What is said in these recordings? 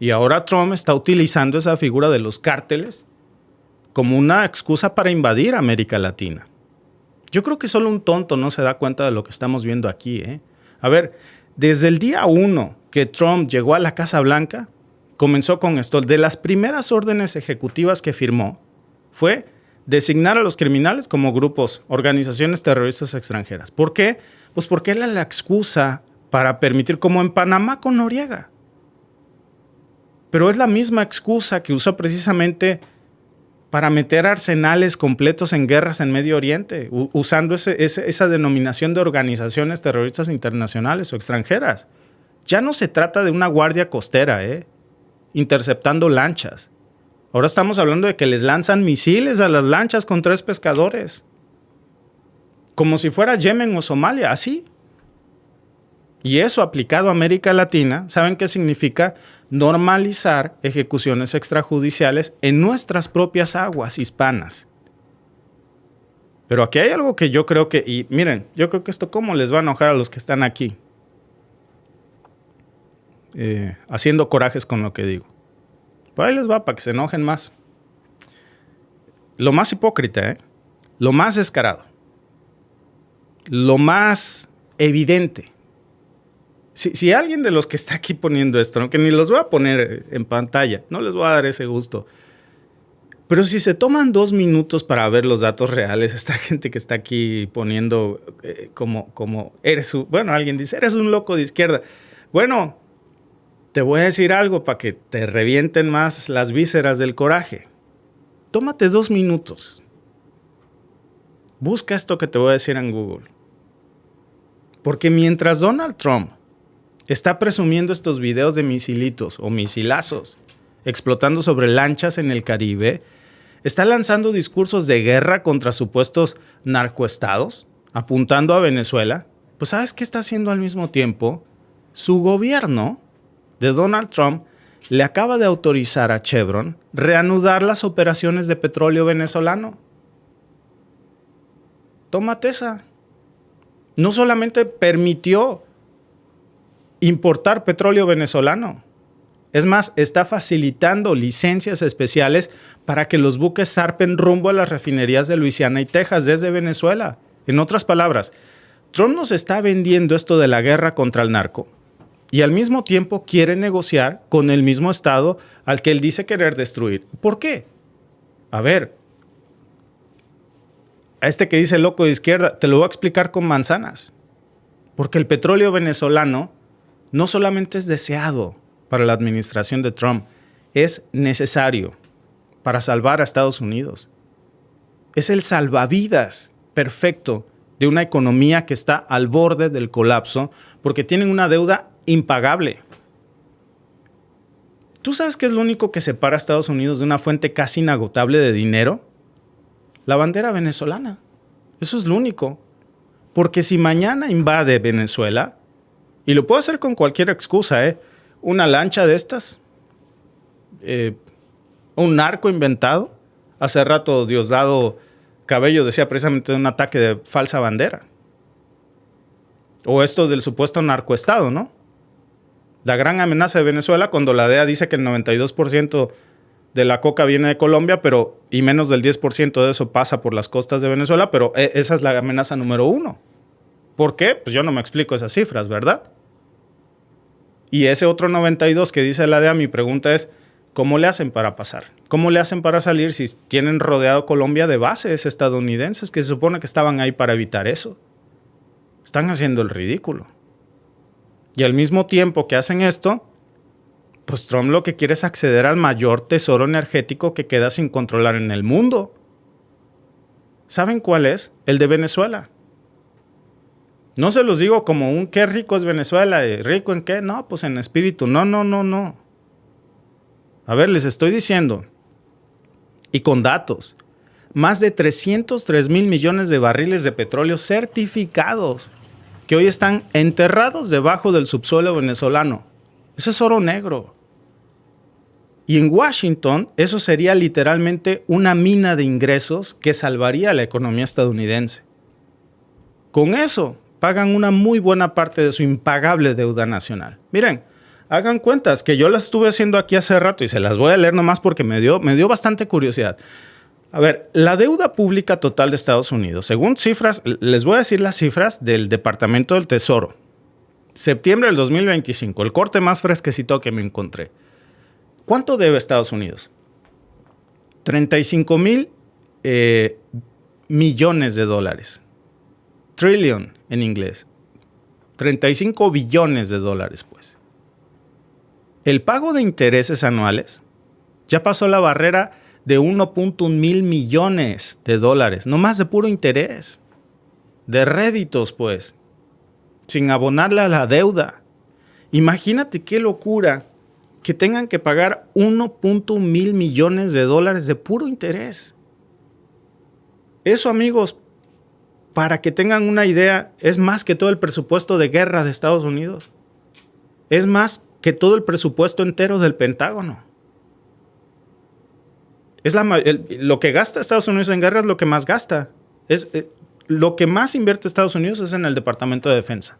Y ahora Trump está utilizando esa figura de los cárteles como una excusa para invadir América Latina. Yo creo que solo un tonto no se da cuenta de lo que estamos viendo aquí, ¿eh? A ver, desde el día 1 que Trump llegó a la Casa Blanca, comenzó con esto. De las primeras órdenes ejecutivas que firmó fue designar a los criminales como grupos, organizaciones terroristas extranjeras. ¿Por qué? Pues porque era la excusa para permitir, como en Panamá con Noriega. Pero es la misma excusa que usó precisamente para meter arsenales completos en guerras en Medio Oriente, usando esa denominación de organizaciones terroristas internacionales o extranjeras. Ya no se trata de una guardia costera, interceptando lanchas. Ahora estamos hablando de que les lanzan misiles a las lanchas con 3 pescadores. Como si fuera Yemen o Somalia, así. Y eso aplicado a América Latina, ¿saben qué significa? Normalizar ejecuciones extrajudiciales en nuestras propias aguas hispanas. Pero aquí hay algo que yo creo que, y miren, yo creo que esto cómo les va a enojar a los que están aquí, haciendo corajes con lo que digo. Por ahí les va para que se enojen más. Lo más hipócrita, lo más descarado, lo más evidente. Si alguien de los que está aquí poniendo esto, aunque ni los voy a poner en pantalla, no les voy a dar ese gusto, pero si se toman 2 minutos para ver los datos reales, esta gente que está aquí poniendo como alguien dice, eres un loco de izquierda. Bueno, te voy a decir algo para que te revienten más las vísceras del coraje. Tómate 2 minutos. Busca esto que te voy a decir en Google. Porque mientras Donald Trump está presumiendo estos videos de misilitos o misilazos explotando sobre lanchas en el Caribe, está lanzando discursos de guerra contra supuestos narcoestados, apuntando a Venezuela. Pues ¿sabes qué está haciendo al mismo tiempo? Su gobierno de Donald Trump le acaba de autorizar a Chevron reanudar las operaciones de petróleo venezolano. Tómate esa. No solamente permitió importar petróleo venezolano, es más, está facilitando licencias especiales para que los buques zarpen rumbo a las refinerías de Luisiana y Texas desde Venezuela. En otras palabras, Trump nos está vendiendo esto de la guerra contra el narco y al mismo tiempo quiere negociar con el mismo Estado al que él dice querer destruir. ¿Por qué? A ver, a este que dice loco de izquierda, te lo voy a explicar con manzanas. Porque el petróleo venezolano no solamente es deseado para la administración de Trump, es necesario para salvar a Estados Unidos. Es el salvavidas perfecto de una economía que está al borde del colapso porque tienen una deuda impagable. ¿Tú sabes qué es lo único que separa a Estados Unidos de una fuente casi inagotable de dinero? La bandera venezolana. Eso es lo único. Porque si mañana invade Venezuela, y lo puedo hacer con cualquier excusa, una lancha de estas, un narco inventado. Hace rato Diosdado Cabello decía precisamente de un ataque de falsa bandera. O esto del supuesto narcoestado, ¿no? La gran amenaza de Venezuela cuando la DEA dice que el 92% de la coca viene de Colombia, y menos del 10% de eso pasa por las costas de Venezuela, pero esa es la amenaza número 1. ¿Por qué? Pues yo no me explico esas cifras, ¿verdad? Y ese otro 92 que dice la DEA, mi pregunta es, ¿cómo le hacen para pasar? ¿Cómo le hacen para salir si tienen rodeado Colombia de bases estadounidenses que se supone que estaban ahí para evitar eso? Están haciendo el ridículo. Y al mismo tiempo que hacen esto, pues Trump lo que quiere es acceder al mayor tesoro energético que queda sin controlar en el mundo. ¿Saben cuál es? El de Venezuela. No se los digo como un qué rico es Venezuela, ¿rico en qué? No, pues en espíritu. No. A ver, les estoy diciendo, y con datos, más de 303 mil millones de barriles de petróleo certificados que hoy están enterrados debajo del subsuelo venezolano. Eso es oro negro. Y en Washington, eso sería literalmente una mina de ingresos que salvaría a la economía estadounidense. Con eso, pagan una muy buena parte de su impagable deuda nacional. Miren, Hagan cuentas, que yo las estuve haciendo aquí hace rato y se las voy a leer nomás porque me dio bastante curiosidad. A ver, la deuda pública total de Estados Unidos, según cifras, les voy a decir las cifras del Departamento del Tesoro. Septiembre del 2025, el corte más fresquecito que me encontré. ¿Cuánto debe Estados Unidos? 35,000 millones de dólares. Trillion en inglés. 35 billones de dólares, pues. El pago de intereses anuales ya pasó la barrera de 1.1 mil millones de dólares, no más de puro interés, de réditos, pues, sin abonarle a la deuda. Imagínate qué locura que tengan que pagar 1.1 mil millones de dólares de puro interés. Eso, amigos, para que tengan una idea, es más que todo el presupuesto de guerra de Estados Unidos. Es más que todo el presupuesto entero del Pentágono. Lo que gasta Estados Unidos en guerra es lo que más gasta. Lo que más invierte Estados Unidos es en el Departamento de Defensa.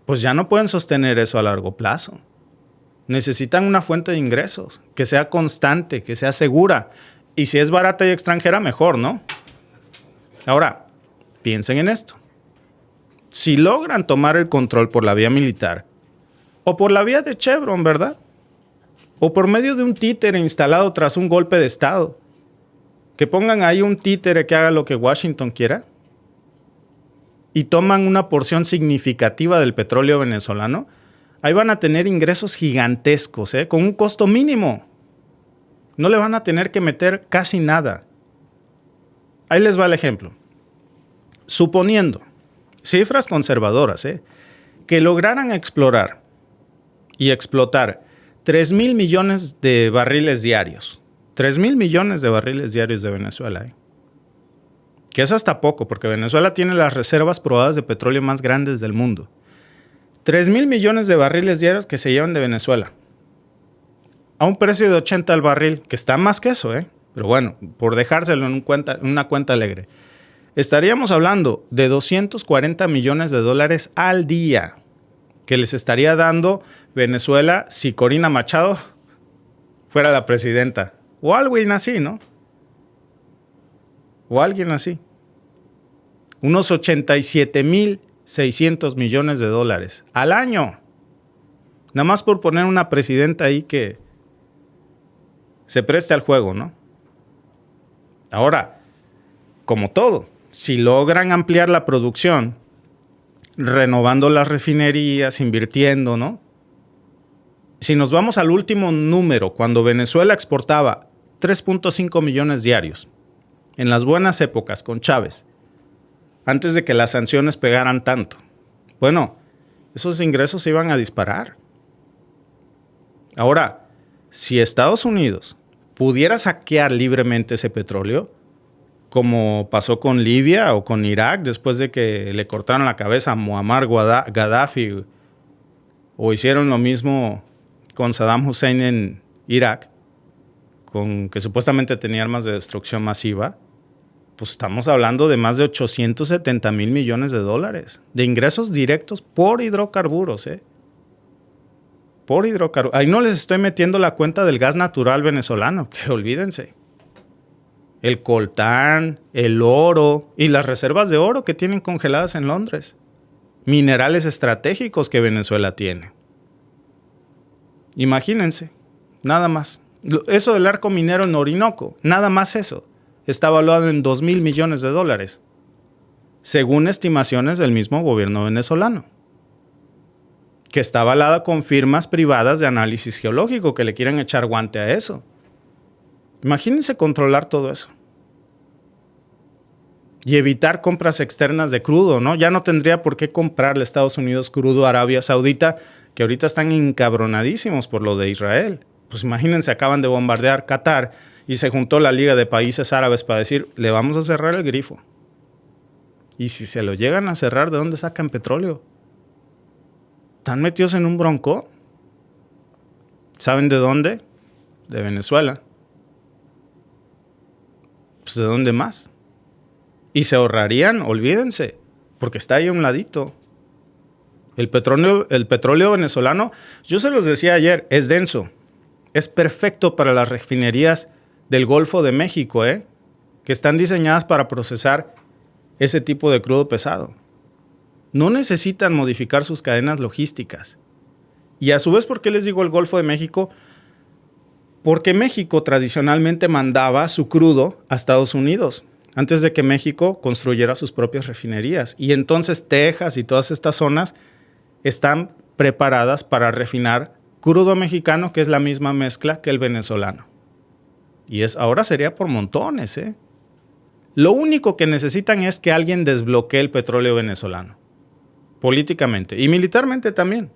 Pues ya no pueden sostener eso a largo plazo. Necesitan una fuente de ingresos que sea constante, que sea segura. Y si es barata y extranjera, mejor, ¿no? Ahora, piensen en esto. Si logran tomar el control por la vía militar o por la vía de Chevron, ¿verdad? O por medio de un títere instalado tras un golpe de Estado. Que pongan ahí un títere que haga lo que Washington quiera. Y toman una porción significativa del petróleo venezolano. Ahí van a tener ingresos gigantescos, con un costo mínimo. No le van a tener que meter casi nada. Ahí les va el ejemplo. Suponiendo, cifras conservadoras, que lograran explorar y explotar 3,000 millones de barriles diarios. 3,000 millones de barriles diarios de Venezuela. Que es hasta poco, porque Venezuela tiene las reservas probadas de petróleo más grandes del mundo. 3,000 millones de barriles diarios que se llevan de Venezuela. A un precio de 80 al barril, que está más que eso, pero bueno, por dejárselo en una cuenta alegre. Estaríamos hablando de 240 millones de dólares al día que les estaría dando Venezuela si Corina Machado fuera la presidenta. O alguien así, ¿no? O alguien así. Unos 87,600 millones de dólares al año. Nada más por poner una presidenta ahí que se preste al juego, ¿no? Ahora, como todo, si logran ampliar la producción, renovando las refinerías, invirtiendo, ¿no? Si nos vamos al último número, cuando Venezuela exportaba 3.5 millones diarios, en las buenas épocas con Chávez, antes de que las sanciones pegaran tanto, bueno, esos ingresos se iban a disparar. Ahora, si Estados Unidos pudiera saquear libremente ese petróleo, como pasó con Libia o con Irak después de que le cortaron la cabeza a Muammar Gaddafi, o hicieron lo mismo con Saddam Hussein en Irak, que supuestamente tenía armas de destrucción masiva, pues estamos hablando de más de 870,000 millones de dólares de ingresos directos por hidrocarburos, por hidrocarburos. Ahí no les estoy metiendo la cuenta del gas natural venezolano, que olvídense. El coltán, el oro y las reservas de oro que tienen congeladas en Londres. Minerales estratégicos que Venezuela tiene. Imagínense, nada más. Eso del arco minero en Orinoco, nada más eso, está valuado en 2,000 millones de dólares, según estimaciones del mismo gobierno venezolano, que está avalada con firmas privadas de análisis geológico que le quieren echar guante a eso. Imagínense controlar todo eso. Y evitar compras externas de crudo, ¿no? Ya no tendría por qué comprarle a Estados Unidos crudo a Arabia Saudita, que ahorita están encabronadísimos por lo de Israel. Pues imagínense, acaban de bombardear Qatar y se juntó la Liga de Países Árabes para decir, le vamos a cerrar el grifo. Y si se lo llegan a cerrar, ¿de dónde sacan petróleo? ¿Están metidos en un bronco? ¿Saben de dónde? De Venezuela. Pues ¿de dónde más? Y se ahorrarían, olvídense, porque está ahí a un ladito. El petróleo venezolano, yo se los decía ayer, es denso. Es perfecto para las refinerías del Golfo de México, que están diseñadas para procesar ese tipo de crudo pesado. No necesitan modificar sus cadenas logísticas. Y a su vez, ¿por qué les digo el Golfo de México? Porque México tradicionalmente mandaba su crudo a Estados Unidos antes de que México construyera sus propias refinerías. Y entonces Texas y todas estas zonas están preparadas para refinar crudo mexicano, que es la misma mezcla que el venezolano. Y ahora sería por montones, Lo único que necesitan es que alguien desbloquee el petróleo venezolano, políticamente y militarmente también.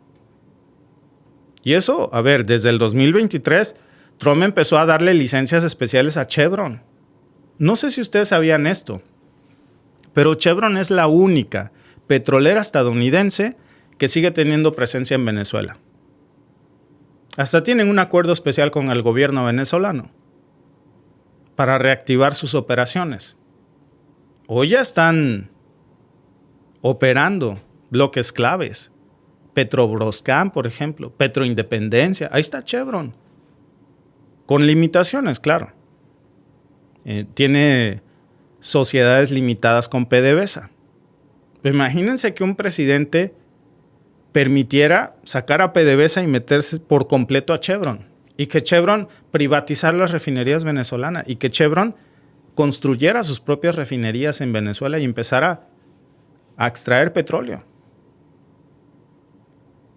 Y eso, a ver, desde el 2023, Trump empezó a darle licencias especiales a Chevron. No sé si ustedes sabían esto, pero Chevron es la única petrolera estadounidense que sigue teniendo presencia en Venezuela. Hasta tienen un acuerdo especial con el gobierno venezolano para reactivar sus operaciones. Hoy ya están operando bloques claves. Petrobroscan, por ejemplo, Petroindependencia, ahí está Chevron. Con limitaciones, claro. Tiene sociedades limitadas con PDVSA. Imagínense que un presidente permitiera sacar a PDVSA y meterse por completo a Chevron. Y que Chevron privatizara las refinerías venezolanas. Y que Chevron construyera sus propias refinerías en Venezuela y empezara a extraer petróleo.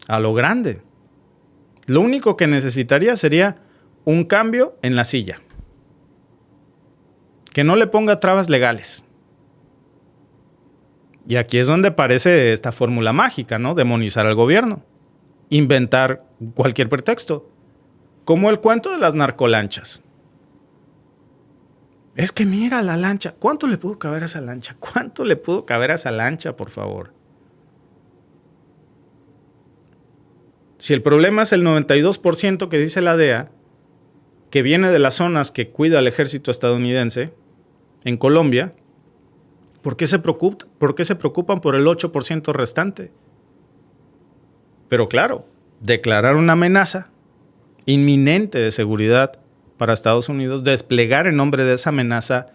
A lo grande. Lo único que necesitaría sería un cambio en la silla. Que no le ponga trabas legales. Y aquí es donde aparece esta fórmula mágica, ¿no? Demonizar al gobierno. Inventar cualquier pretexto. Como el cuento de las narcolanchas. Es que mira la lancha. ¿Cuánto le pudo caber a esa lancha? ¿Cuánto le pudo caber a esa lancha, por favor? Si el problema es el 92% que dice la DEA, que viene de las zonas que cuida el ejército estadounidense en Colombia, ¿por qué se preocupan por el 8% restante? Pero claro, declarar una amenaza inminente de seguridad para Estados Unidos, desplegar en nombre de esa amenaza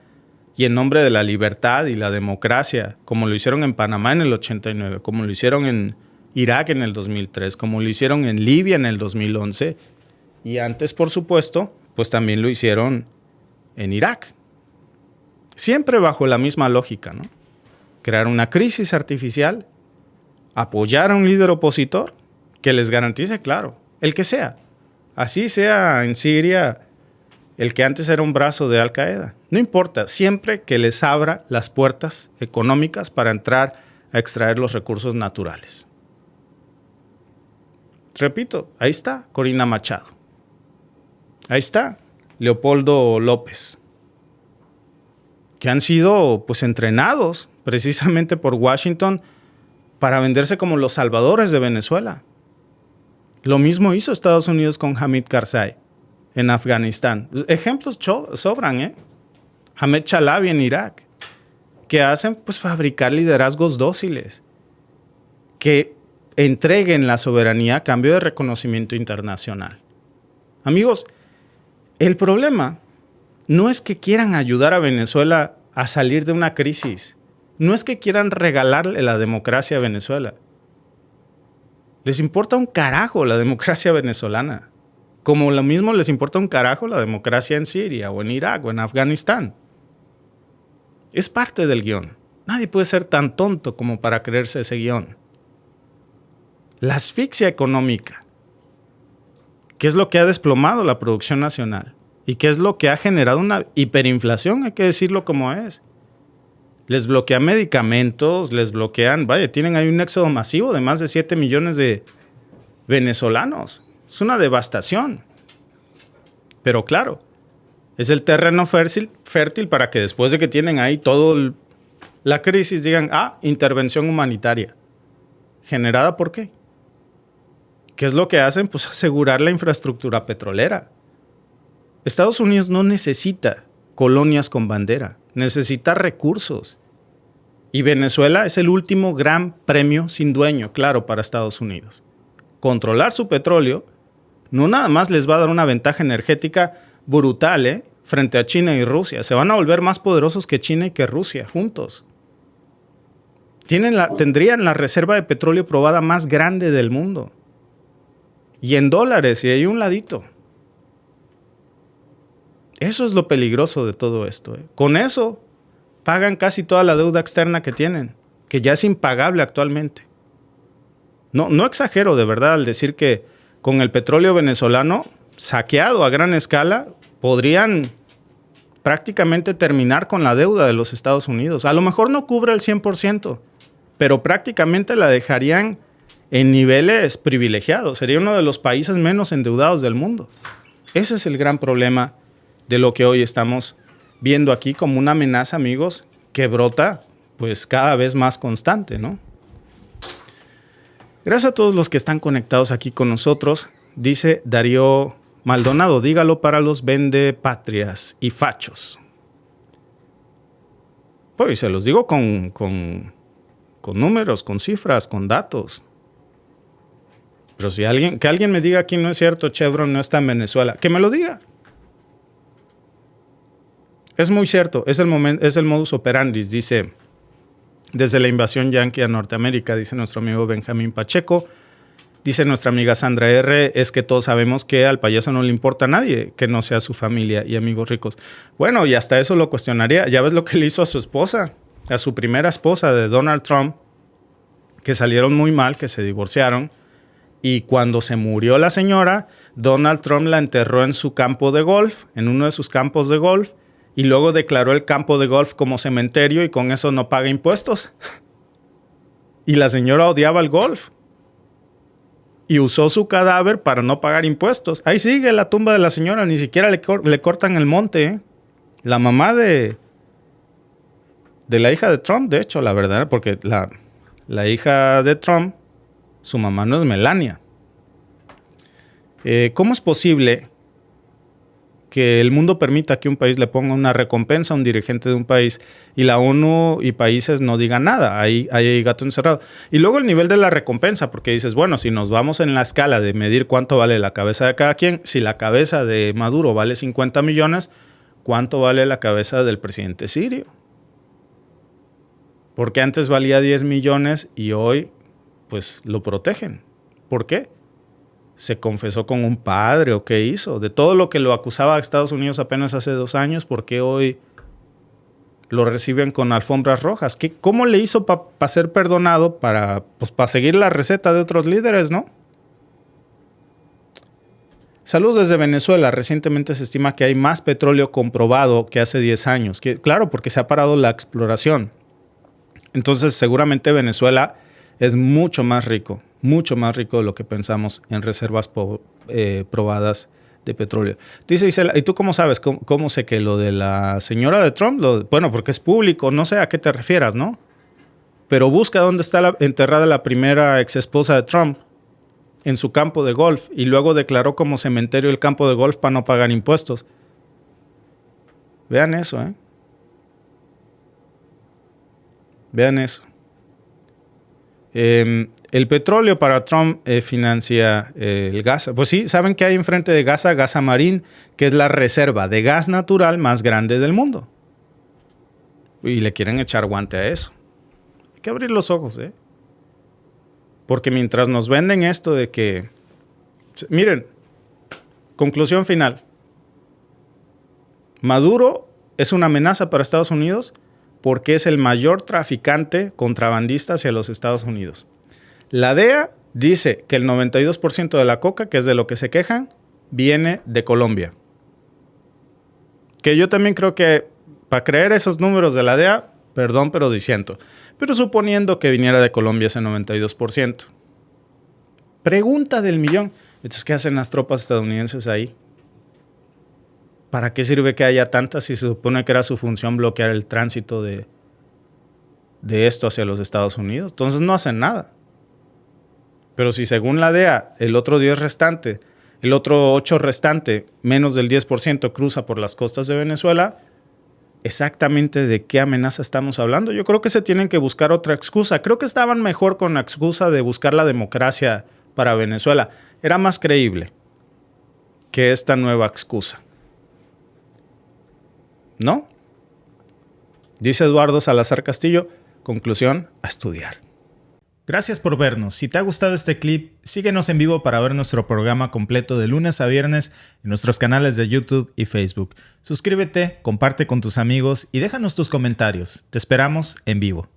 y en nombre de la libertad y la democracia, como lo hicieron en Panamá en el 89, como lo hicieron en Irak en el 2003, como lo hicieron en Libia en el 2011, y antes, por supuesto, pues también lo hicieron en Irak. Siempre bajo la misma lógica, ¿no? Crear una crisis artificial, apoyar a un líder opositor que les garantice, claro, el que sea. Así sea en Siria el que antes era un brazo de Al Qaeda. No importa, siempre que les abra las puertas económicas para entrar a extraer los recursos naturales. Repito, ahí está Corina Machado. Ahí está Leopoldo López, que han sido pues entrenados precisamente por Washington para venderse como los salvadores de Venezuela. Lo mismo hizo Estados Unidos con Hamid Karzai en Afganistán. Ejemplos sobran, Ahmed Chalabi en Irak, que hacen pues fabricar liderazgos dóciles, que entreguen la soberanía a cambio de reconocimiento internacional. Amigos, el problema no es que quieran ayudar a Venezuela a salir de una crisis. No es que quieran regalarle la democracia a Venezuela. Les importa un carajo la democracia venezolana. Como lo mismo les importa un carajo la democracia en Siria o en Irak o en Afganistán. Es parte del guión. Nadie puede ser tan tonto como para creerse ese guión. La asfixia económica, que es lo que ha desplomado la producción nacional y que es lo que ha generado una hiperinflación, hay que decirlo como es. Les bloquean medicamentos, les bloquean, tienen ahí un éxodo masivo de más de 7 millones de venezolanos. Es una devastación. Pero claro, es el terreno fértil para que después de que tienen ahí toda la crisis digan, intervención humanitaria. ¿Generada por qué? ¿Qué es lo que hacen? Pues asegurar la infraestructura petrolera. Estados Unidos no necesita colonias con bandera, necesita recursos. Y Venezuela es el último gran premio sin dueño, claro, para Estados Unidos. Controlar su petróleo no nada más les va a dar una ventaja energética brutal, frente a China y Rusia. Se van a volver más poderosos que China y que Rusia juntos. Tendrían la reserva de petróleo probada más grande del mundo. Y en dólares, y ahí un ladito. Eso es lo peligroso de todo esto. Con eso pagan casi toda la deuda externa que tienen, que ya es impagable actualmente. No exagero de verdad al decir que con el petróleo venezolano saqueado a gran escala, podrían prácticamente terminar con la deuda de los Estados Unidos. A lo mejor no cubre el 100%, pero prácticamente la dejarían en niveles privilegiados. Sería uno de los países menos endeudados del mundo. Ese es el gran problema de lo que hoy estamos viendo aquí como una amenaza, amigos, que brota pues cada vez más constante, ¿no? Gracias a todos los que están conectados aquí con nosotros. Dice Darío Maldonado, dígalo para los vendepatrias y fachos. Pues se los digo con números, con cifras, con datos. Pero si que alguien me diga aquí no es cierto, Chevron no está en Venezuela, que me lo diga. Es muy cierto, es el modus operandi, dice, desde la invasión yanqui a Norteamérica, dice nuestro amigo Benjamín Pacheco. Dice nuestra amiga Sandra R., es que todos sabemos que al payaso no le importa a nadie que no sea su familia y amigos ricos. Bueno, y hasta eso lo cuestionaría. Ya ves lo que le hizo a su esposa, a su primera esposa de Donald Trump, que salieron muy mal, que se divorciaron. Y cuando se murió la señora, Donald Trump la enterró en su campo de golf, en uno de sus campos de golf, y luego declaró el campo de golf como cementerio y con eso no paga impuestos. Y la señora odiaba el golf. Y usó su cadáver para no pagar impuestos. Ahí sigue la tumba de la señora, ni siquiera le cortan el monte. La mamá de la hija de Trump, de hecho, la verdad, porque la hija de Trump, su mamá no es Melania. ¿Cómo es posible que el mundo permita que un país le ponga una recompensa a un dirigente de un país y la ONU y países no digan nada? Ahí hay gato encerrado. Y luego el nivel de la recompensa, porque dices, bueno, si nos vamos en la escala de medir cuánto vale la cabeza de cada quien, si la cabeza de Maduro vale 50 millones, ¿cuánto vale la cabeza del presidente sirio? Porque antes valía 10 millones y hoy pues lo protegen. ¿Por qué? ¿Se confesó con un padre o qué hizo? De todo lo que lo acusaba a Estados Unidos apenas hace 2 años, ¿por qué hoy lo reciben con alfombras rojas? ¿Cómo le hizo para ser perdonado, para seguir la receta de otros líderes, no? Saludos desde Venezuela. Recientemente se estima que hay más petróleo comprobado que hace 10 años. Claro, porque se ha parado la exploración. Entonces, seguramente Venezuela es mucho más rico de lo que pensamos en reservas probadas de petróleo. Dice Isela, ¿y tú cómo sabes? ¿Cómo sé que lo de la señora de Trump? Bueno, porque es público, no sé a qué te refieras, ¿no? Pero busca dónde está enterrada la primera ex esposa de Trump, en su campo de golf, y luego declaró como cementerio el campo de golf para no pagar impuestos. Vean eso, ¿eh? Vean eso. El petróleo para Trump financia el gas. Pues sí, ¿saben qué hay enfrente de Gaza? Gaza Marín, que es la reserva de gas natural más grande del mundo. Y le quieren echar guante a eso. Hay que abrir los ojos, ¿eh? Porque mientras nos venden esto de que... Miren, conclusión final. Maduro es una amenaza para Estados Unidos porque es el mayor traficante contrabandista hacia los Estados Unidos. La DEA dice que el 92% de la coca, que es de lo que se quejan, viene de Colombia. Que yo también creo que para creer esos números de la DEA, perdón, pero disiento. Pero suponiendo que viniera de Colombia ese 92%. Pregunta del millón. Entonces, ¿qué hacen las tropas estadounidenses ahí? ¿Para qué sirve que haya tantas si se supone que era su función bloquear el tránsito de esto hacia los Estados Unidos? Entonces no hacen nada. Pero si según la DEA, el otro 10 restante, el otro 8 restante, menos del 10% cruza por las costas de Venezuela, exactamente de qué amenaza estamos hablando. Yo creo que se tienen que buscar otra excusa. Creo que estaban mejor con la excusa de buscar la democracia para Venezuela. Era más creíble que esta nueva excusa. ¿No? Dice Eduardo Salazar Castillo, conclusión, a estudiar. Gracias por vernos. Si te ha gustado este clip, síguenos en vivo para ver nuestro programa completo de lunes a viernes en nuestros canales de YouTube y Facebook. Suscríbete, comparte con tus amigos y déjanos tus comentarios. Te esperamos en vivo.